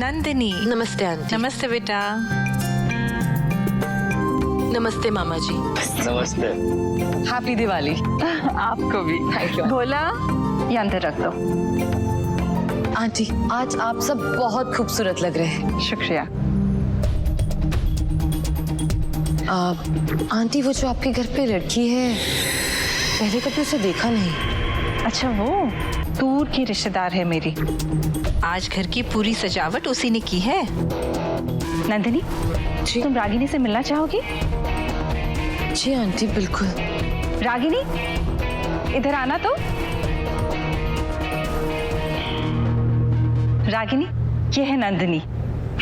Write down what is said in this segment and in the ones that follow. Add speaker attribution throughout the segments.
Speaker 1: नंदिनी।
Speaker 2: नमस्ते आंटी।
Speaker 1: नमस्ते बेटा।
Speaker 2: नमस्ते मामा जी।
Speaker 3: नमस्ते।
Speaker 2: हैप्पी दिवाली।
Speaker 1: आपको भी।
Speaker 2: Thank you.
Speaker 1: बोला ये अंदर रख दो।
Speaker 2: आंटी आज आप सब बहुत खूबसूरत लग रहे हैं।
Speaker 1: शुक्रिया।
Speaker 2: आंटी वो जो आपके घर पे लड़की है, पहले कभी उसे देखा नहीं।
Speaker 1: अच्छा, वो दूर की रिश्तेदार है मेरी। आज घर की पूरी सजावट उसी ने की है। नंदिनी
Speaker 2: जी।
Speaker 1: तुम रागिनी से मिलना चाहोगी?
Speaker 2: जी आंटी बिल्कुल।
Speaker 1: रागिनी इधर आना तो। रागिनी ये है नंदिनी,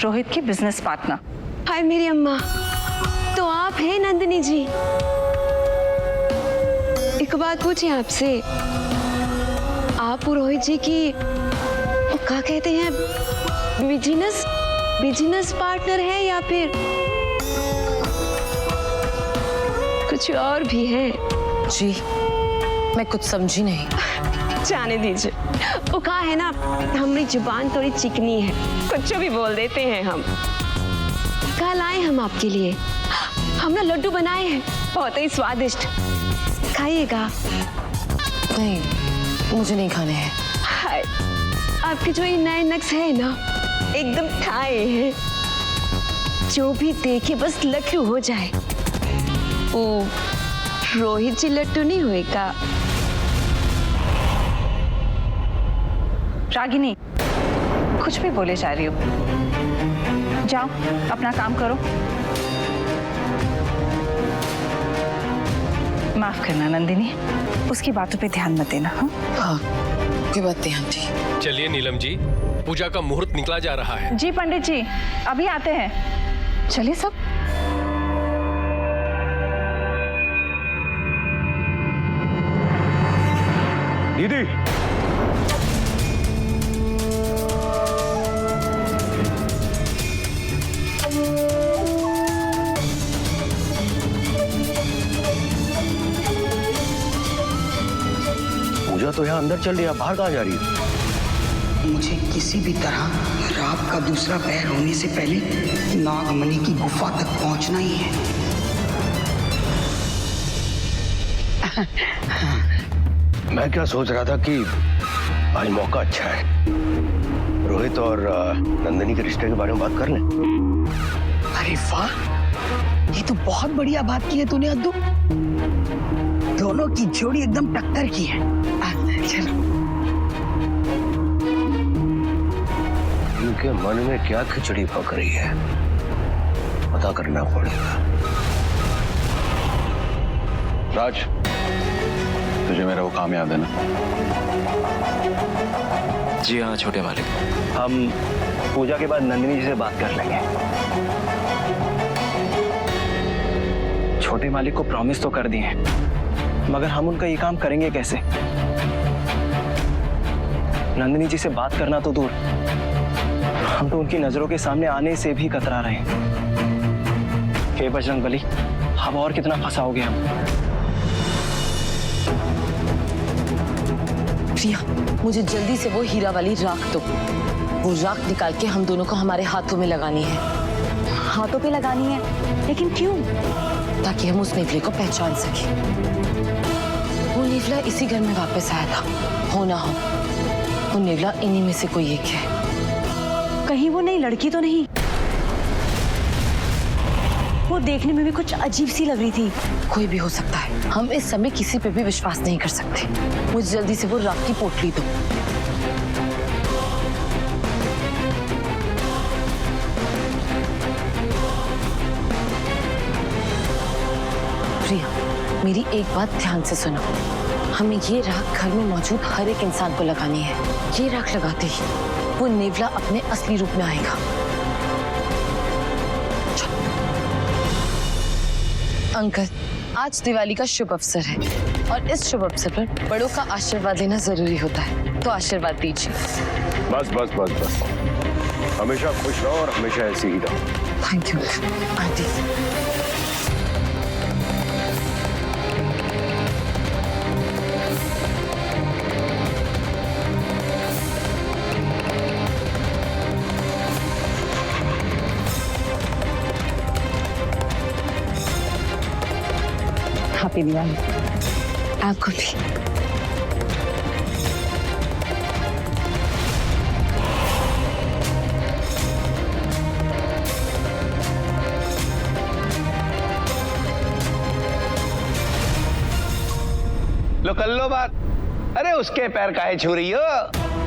Speaker 1: रोहित की बिजनेस पार्टनर।
Speaker 4: हाय मेरी अम्मा, तो आप हैं नंदिनी जी? एक बात पूछे आपसे, आप रोहित जी की वो क्या कहते हैं, बिजनेस पार्टनर है या फिर कुछ और भी है?
Speaker 2: जी मैं कुछ समझी नहीं।
Speaker 4: जाने दीजिए, वो कहा है ना, हमारी जुबान थोड़ी चिकनी है, कुछ भी बोल देते हैं हम। कल आए हम आपके लिए, हमने लड्डू बनाए हैं बहुत ही स्वादिष्ट, खाइएगा।
Speaker 2: नहीं मुझे नहीं खाने हैं।
Speaker 4: हाय, आपके जो ये नए नक्श है ना, एकदम खाए हैं, जो भी देखे बस लड्डू हो जाए। ओ रोहित जी लड्डू नहीं होएगा?
Speaker 1: रागिनी कुछ भी बोले जा रही हो, जाओ अपना काम करो। माफ करना नंदिनी, उसकी बातों पे ध्यान मत देना।
Speaker 2: हाँ कोई बात नहीं आंटी।
Speaker 3: चलिए नीलम जी, पूजा का मुहूर्त निकला जा रहा है।
Speaker 1: जी पंडित जी अभी आते हैं। चलिए सब।
Speaker 3: दीदी पूजा तो यहाँ अंदर चल रही है, बाहर कहाँ जा रही है?
Speaker 5: मुझे किसी भी तरह रात का दूसरा पैर होने से पहले नागमणि की गुफा तक पहुंचना ही है।
Speaker 3: मैं क्या सोच रहा था कि आज मौका अच्छा है, रोहित और नंदिनी के रिश्ते के बारे में बात कर लें।
Speaker 5: अरे वाह, ये तो बहुत बढ़िया बात की है तूने अद्दू। दोनों की जोड़ी एकदम टक्कर की है। चलो।
Speaker 3: इनके मन में क्या खिचड़ी पक रही है, पता करना पड़ेगा।
Speaker 6: राज, तुझे मेरा वो काम याद है ना?
Speaker 7: जी हाँ छोटे मालिक।
Speaker 3: हम पूजा के बाद नंदिनी जी से बात कर लेंगे।
Speaker 7: छोटे मालिक को प्रॉमिस तो कर दिए, मगर हम उनका ये काम करेंगे कैसे? नंदिनी जी से बात करना तो दूर, हम तो उनकी नजरों के सामने आने से भी कतरा रहे हैं। हे बजरंगबली, अब और कितना फंसाओगे हम?
Speaker 2: प्रिया मुझे जल्दी से वो हीरा वाली राख दो। वो राख निकाल के हम दोनों को हमारे हाथों में लगानी है।
Speaker 1: हाथों पे लगानी है, लेकिन क्यों?
Speaker 2: ताकि हम उस नेवले को पहचान सके। वो नेवला इसी घर में वापस आया था, हो ना हो वो नेवला इन्हीं में से कोई एक है।
Speaker 1: कहीं वो नई लड़की तो नहीं? वो देखने में भी कुछ अजीब सी लग रही थी।
Speaker 2: कोई भी हो सकता है, हम इस समय किसी पे भी विश्वास नहीं कर सकते। मुझे जल्दी से वो राख की पोटली दो। प्रिया मेरी एक बात ध्यान से सुनो, हमें ये राख घर में मौजूद हर एक इंसान को लगानी है। ये राख लगाते ही वो नेवला अपने असली रूप में आएगा। अंकल आज दिवाली का शुभ अवसर है और इस शुभ अवसर पर बड़ों का आशीर्वाद लेना जरूरी होता है, तो आशीर्वाद दीजिए।
Speaker 3: बस बस बस बस, हमेशा खुश रहो और हमेशा ऐसे ही रहो।
Speaker 2: Thank you aunty. Happy Diwali.
Speaker 4: आपको भी।
Speaker 8: लो कर लो बात। अरे उसके पैर काहे छू रही हो?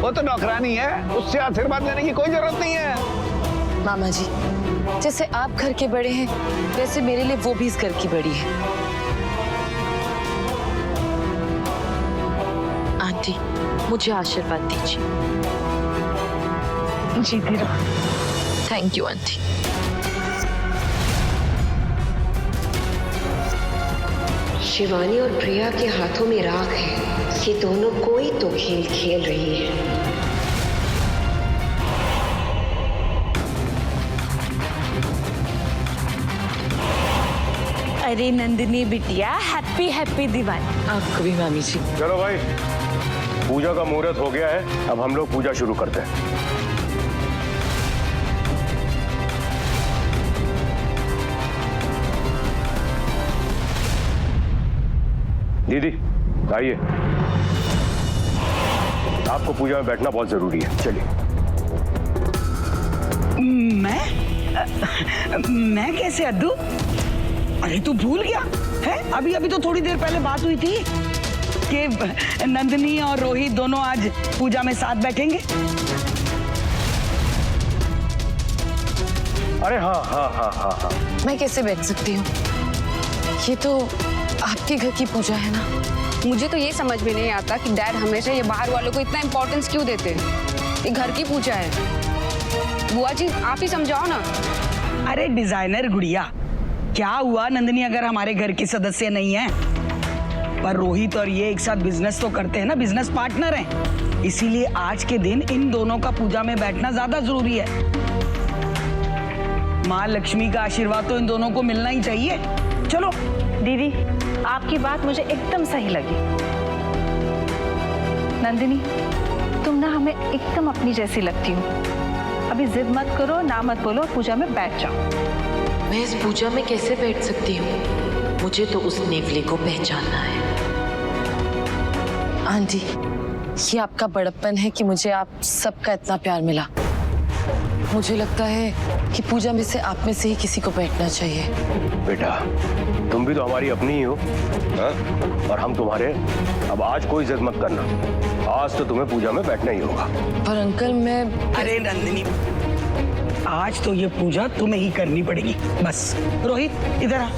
Speaker 8: वो तो नौकरानी है, उससे आशीर्वाद लेने की कोई जरूरत नहीं है।
Speaker 2: मामा जी, जैसे आप घर के बड़े हैं वैसे मेरे लिए वो भी इस घर की बड़ी है। आंटी, मुझे आशीर्वाद दीजिए।
Speaker 5: जीती रहो।
Speaker 2: Thank you aunty.
Speaker 4: शिवानी और प्रिया के हाथों में राख है। ये दोनों कोई तो खेल खेल रही है।
Speaker 2: अरे नंदिनी बिटिया, हैप्पी हैप्पी दिवाली। आपको भी मामी जी।
Speaker 3: चलो भाई, पूजा का मुहूर्त हो गया है, अब हम लोग पूजा शुरू करते हैं। दीदी आइए, आपको पूजा में बैठना बहुत जरूरी है, चलिए।
Speaker 5: मैं कैसे अद्दू? अरे तू भूल गया है? अभी अभी तो थोड़ी देर पहले बात हुई थी कि नंदिनी और रोहित दोनों आज पूजा में साथ बैठेंगे।
Speaker 3: अरे हाँ हाँ हाँ हाँ हाँ,
Speaker 2: मैं कैसे बैठ सकती हूँ? ये तो आपके घर की पूजा है ना।
Speaker 4: मुझे तो ये समझ में नहीं आता कि डैड हमेशा ये बाहर वालों को इतना इम्पोर्टेंस क्यों देते हैं। ये घर की पूजा है। बुआ जी आप ही समझाओ ना।
Speaker 5: अरे डिजाइनर गुड़िया, क्या हुआ नंदिनी अगर हमारे घर की सदस्य नहीं है? पर रोहित और ये एक साथ बिजनेस तो करते हैं ना, बिजनेस पार्टनर हैं। इसीलिए आज के दिन इन दोनों का पूजा में बैठना ज्यादा जरूरी है। माँ लक्ष्मी का आशीर्वाद तो इन दोनों को मिलना ही चाहिए। चलो।
Speaker 1: दीदी, आपकी बात मुझे एकदम सही लगी। नंदिनी, तुम ना हमें एकदम अपनी जैसी लगती हो। अभी जिद मत करो, ना मत बोलो, पूजा में बैठ जाओ।
Speaker 2: मैं इस पूजा में कैसे बैठ सकती हूँ? मुझे तो उस नेवले को पहचानना है। आंटी, ये आपका बड़प्पन है कि मुझे आप सबका इतना प्यार मिला। मुझे लगता है कि पूजा में से आप में से ही किसी को बैठना चाहिए।
Speaker 3: बेटा तुम भी तो हमारी अपनी ही हो, हाँ? और हम तुम्हारे। अब आज कोई जिद मत करना, आज तो तुम्हें पूजा में बैठना ही होगा।
Speaker 2: पर अंकल मैं।
Speaker 5: अरे नंदिनी, आज तो ये पूजा तुम्हें ही करनी पड़ेगी बस। रोहित इधर आ।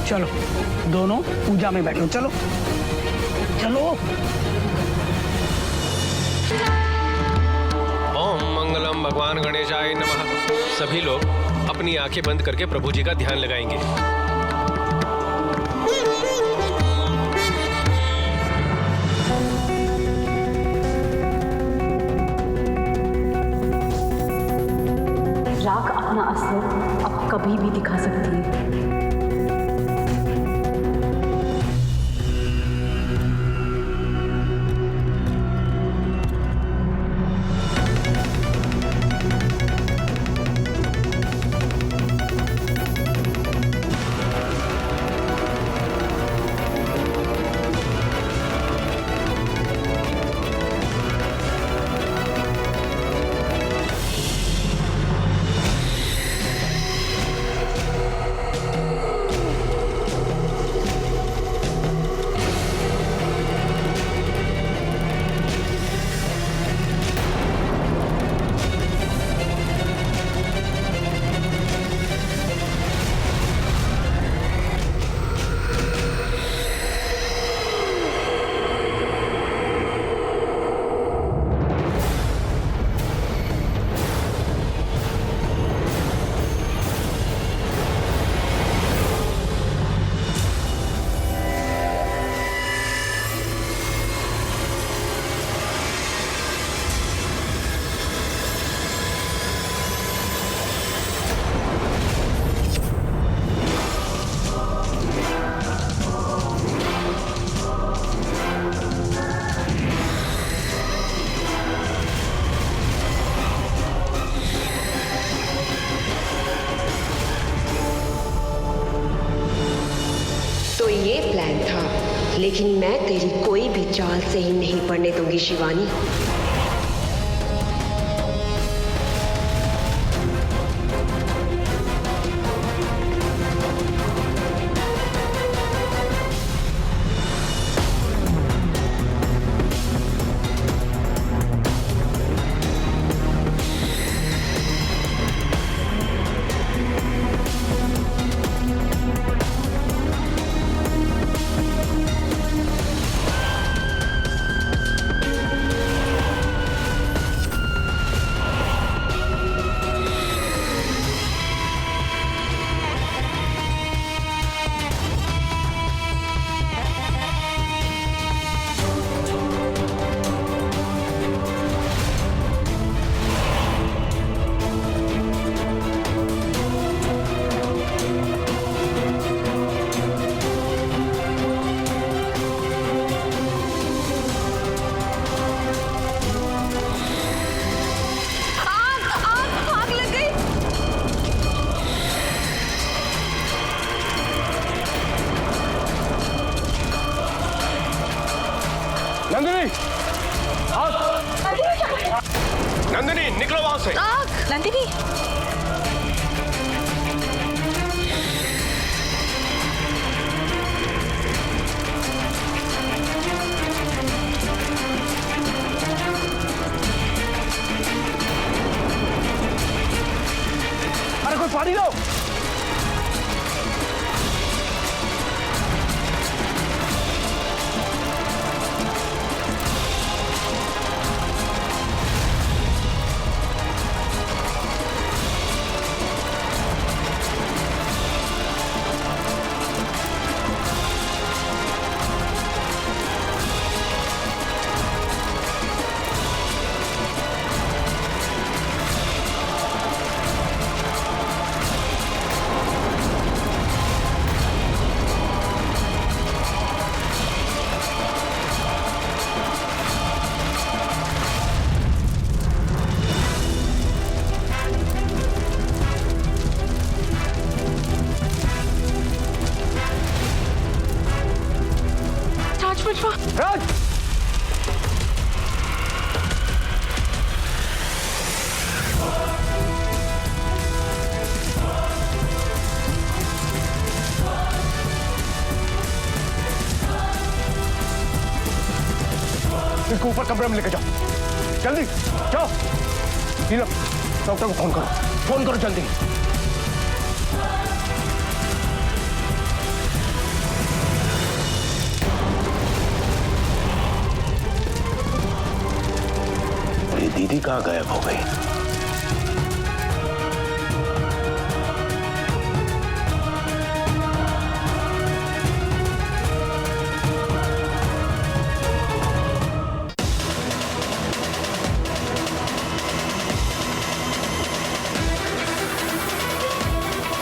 Speaker 5: चलो दोनों पूजा में बैठो, चलो चलो।
Speaker 9: ओम मंगलम भगवान गणेशाय नमः। सभी लोग अपनी आंखें बंद करके प्रभु जी का ध्यान लगाएंगे।
Speaker 10: राख अपना असर अब कभी भी दिखा सकती है।
Speaker 4: लेकिन मैं तेरी कोई भी चाल सही नहीं पड़ने दूंगी शिवानी।
Speaker 3: नंदिनी,
Speaker 9: नंदिनी निकलो वहां से।
Speaker 1: नंदिनी,
Speaker 3: अरे कोई पानी लो। राज, इसको ऊपर कमरे में लेके जाओ, जल्दी जाओ। नीलम, डॉक्टर को फोन करो जल्दी। दीदी कहाँ गायब हो गई?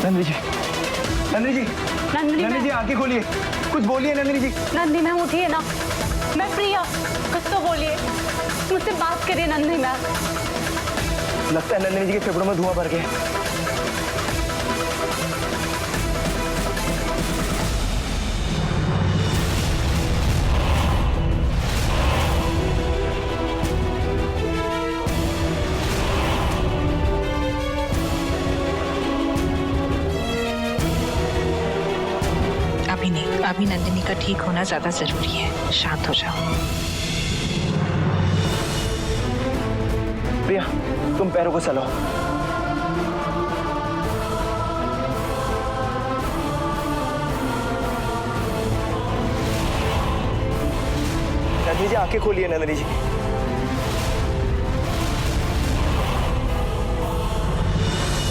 Speaker 3: नंदिनी जी, नंदिनी जी, नंदिनी जी आंखें खोलिए, कुछ बोलिए नंदिनी जी।
Speaker 10: नंदी मैम उठिए ना, मैं प्रिया, कुछ तो बोलिए, मुझसे बात करिए नंदी मैम।
Speaker 7: लगता है नंदिनी जी के फेफड़ों में धुआं भर गया।
Speaker 1: अभी नहीं, अभी नंदिनी का ठीक होना ज्यादा जरूरी है। शांत हो जाओ।
Speaker 7: प्रिया, तुम पैरों को चलाओ। नंदिनी जी आंखें खोलिए नंदिनी जी।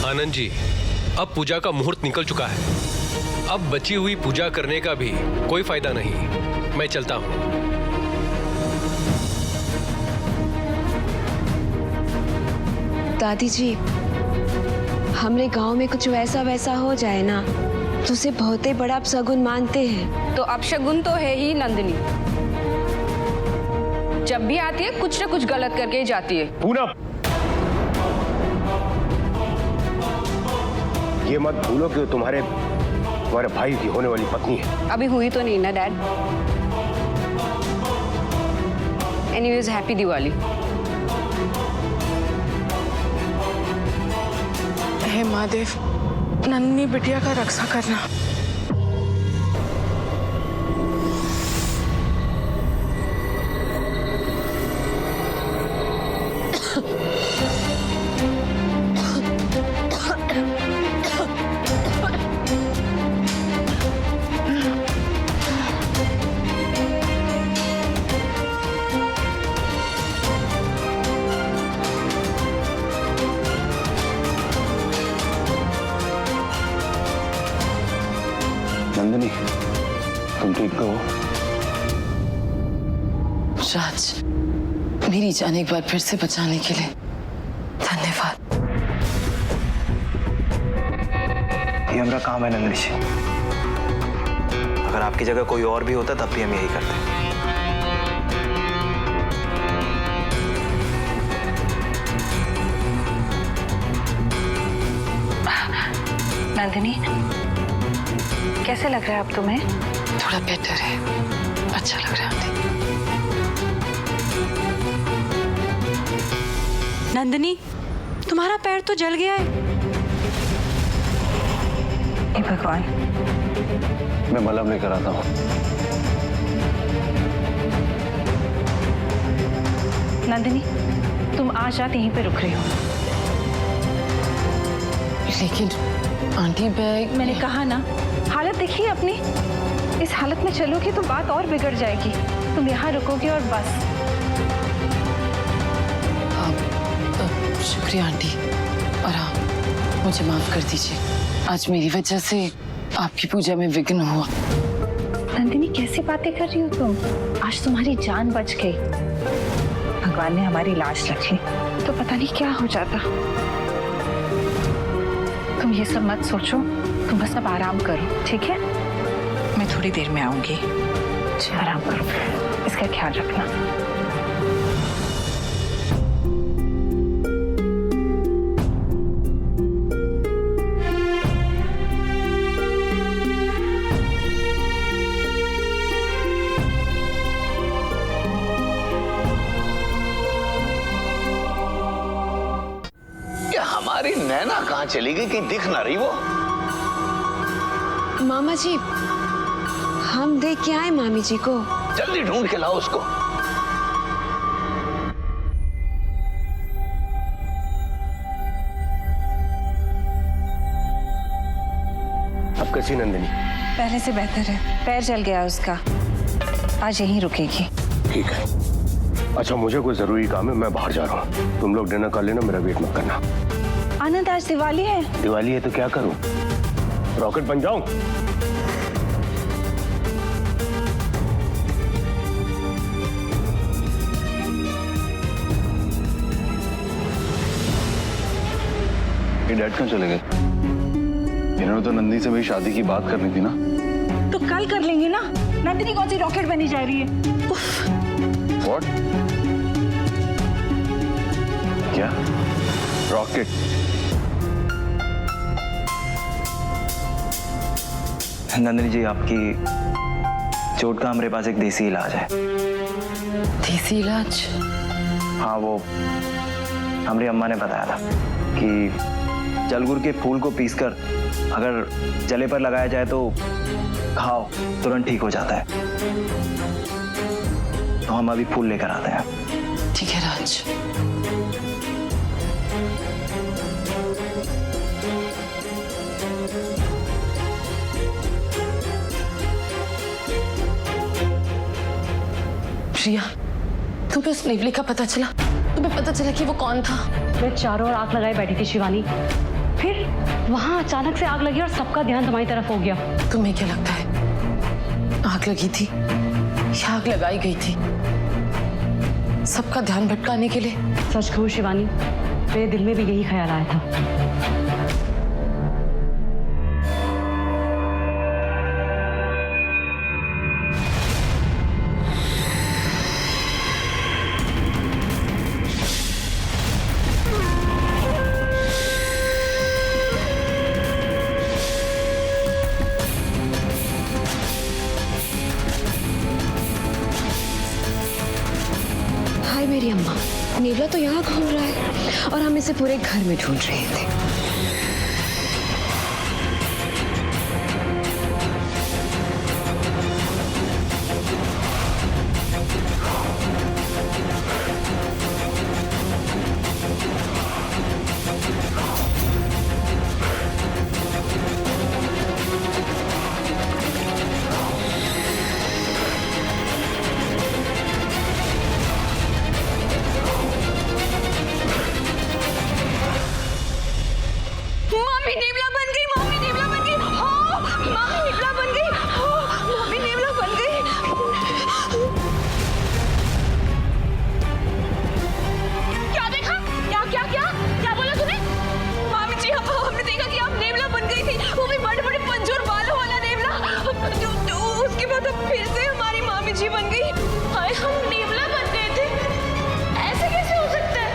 Speaker 9: आनंद जी, अब पूजा का मुहूर्त निकल चुका है। अब बची हुई पूजा करने का भी कोई फायदा नहीं। मैं चलता हूं।
Speaker 4: दादी जी, हमरे गांव में कुछ वैसा हो जाए ना तो उसे बहुत ही बड़ा अपशगुन मानते हैं।
Speaker 11: तो अपशगुन तो है ही नंदिनी, जब भी आती है कुछ ना कुछ गलत करके ही जाती है।
Speaker 3: पूनम, ये मत भूलो कि तुम्हारे भाई की होने वाली पत्नी है।
Speaker 11: अभी हुई तो नहीं ना डैड। Anyways happy Diwali.
Speaker 12: हे महादेव, नन्ही बिटिया का रक्षा करना।
Speaker 6: नंदिनी, तुम ठीक तो हो?
Speaker 2: राज, मेरी जान एक बार फिर से बचाने के लिए धन्यवाद।
Speaker 7: ये हमारा काम है नंदिनी जी। अगर आपकी जगह कोई और भी होता तब भी हम यही करते।
Speaker 1: नंदिनी, कैसे लग रहा है अब तुम्हें?
Speaker 2: थोड़ा बेटर है, अच्छा लग रहा है।
Speaker 10: नंदिनी, तुम्हारा पैर तो जल गया है।
Speaker 1: हे भगवान।
Speaker 6: मैं मलहम लेकर आता हूँ।
Speaker 1: नंदिनी, तुम आज रात यहीं पे रुक रही हो।
Speaker 2: लेकिन आंटी बैग,
Speaker 1: मैंने कहा ना, हालत देखिए अपनी। इस हालत में चलोगी तो बात और बिगड़ जाएगी। तुम यहाँ रुकोगी और बस।
Speaker 2: शुक्रिया आंटी, और हाँ, मुझे माफ कर दीजिए। आज मेरी वजह से आपकी पूजा में विघ्न हुआ।
Speaker 1: नंदिनी, कैसी बातें कर रही हो तुम? आज तुम्हारी जान बच गई। भगवान ने हमारी लाश रख ली तो पता नहीं क्या हो जाता। तुम ये सब मत सोचो, तुम बस अब आराम करो, ठीक है? मैं थोड़ी देर में आऊंगी। आराम करो, इसका ख्याल रखना।
Speaker 8: हमारी नैना कहाँ चली गई? कहीं दिख ना रही वो।
Speaker 4: मामा जी, हम देख के आए मामी जी को।
Speaker 8: जल्दी ढूंढ के लाओ उसको।
Speaker 3: अब कैसी नंदिनी?
Speaker 1: पहले से बेहतर है, पैर जल गया उसका। आज यहीं रुकेगी।
Speaker 3: ठीक है। अच्छा, मुझे कोई जरूरी काम है, मैं बाहर जा रहा हूँ। तुम लोग डिनर कर लेना, मेरा वेट मत करना।
Speaker 1: आनंद, आज दिवाली है।
Speaker 3: दिवाली है तो क्या करूं? रॉकेट बन जाऊं?
Speaker 6: ये डैड कहाँ चले गए? इन्होंने तो नंदी से मेरी शादी की बात करनी थी ना।
Speaker 1: तो कल कर लेंगे ना। नंदिनी कौन सी रॉकेट बनी जा रही है?
Speaker 6: What? क्या? रॉकेट?
Speaker 7: नंदिनी जी, आपकी चोट का हमारे पास एक देसी इलाज है।
Speaker 2: देसी इलाज?
Speaker 7: हाँ, वो हमारी अम्मा ने बताया था कि जलगुर के फूल को पीसकर अगर जले पर लगाया जाए तो घाव तुरंत ठीक हो जाता है। तो हम अभी फूल लेकर आते हैं।
Speaker 2: ठीक है राज। प्रिया, तुम्हें उस नेवले का पता चला? तुम्हें पता चला कि वो कौन था?
Speaker 10: मैं चारों ओर आग लगाए बैठी थी शिवानी, फिर वहां अचानक से आग लगी और सबका ध्यान तुम्हारी तरफ हो गया।
Speaker 2: तुम्हें क्या लगता है आग लगी थी या आग लगाई गई थी? सबका ध्यान भटकाने के लिए।
Speaker 10: सच कहूं शिवानी, मेरे दिल में भी यही ख्याल आया था।
Speaker 4: नेवला तो यहाँ घूम रहा है और हम इसे पूरे घर में ढूंढ रहे थे।
Speaker 11: मामी नेवला बन गई, मामी नेवला बन गई, हो मामी नेवला बन गई, हो मामी नेवला बन गई। क्या देखा? क्या क्या क्या क्या बोला तूने? मामी जी हमने देखा कि आप नेवला बन गई थी, वो भी बड़े बड़े पंजोर बालों वाला नेवला। उसके बाद अब फिर से हमारी मामी जी बन गई। हाय हम नेवला बन गए थे, ऐसे कैसे हो सकता है?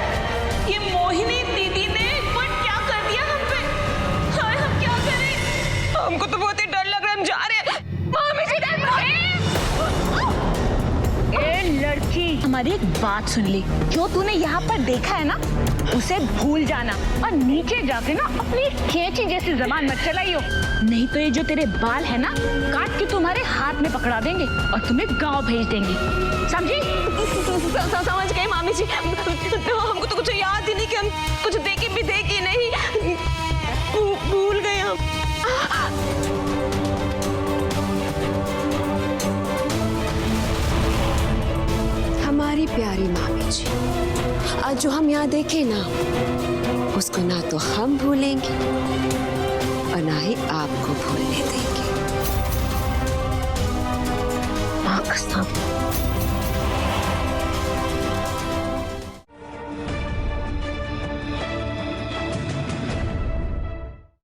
Speaker 11: ये मोहिनी दीदी ने क्या कर दिया हम पे? हाय हम क्या करें? हमको तो बहुत ही डर लग रहा है, हम जा रहे हैं। मामी जी
Speaker 1: ए लड़की, हमारी एक बात सुन ली, जो तूने यहाँ पर देखा है ना उसे भूल जाना और नीचे जाके ना अपनी कैंची जैसी जबान मत चलाइयो, नहीं तो ये जो तेरे बाल है ना काट के तुम्हारे हाथ में पकड़ा देंगे और तुम्हें गांव भेज देंगे, समझी?
Speaker 4: समझ गए मामी जी, हमको तो कुछ याद ही नहीं कि हम कुछ देखे भी देखी नहीं, भूल गए हम। हमारी प्यारी मामी जी, आज जो हम यहाँ देखे ना उसको ना तो हम भूलेंगे और ना ही आपको भूलने देंगे।
Speaker 1: माँ कसम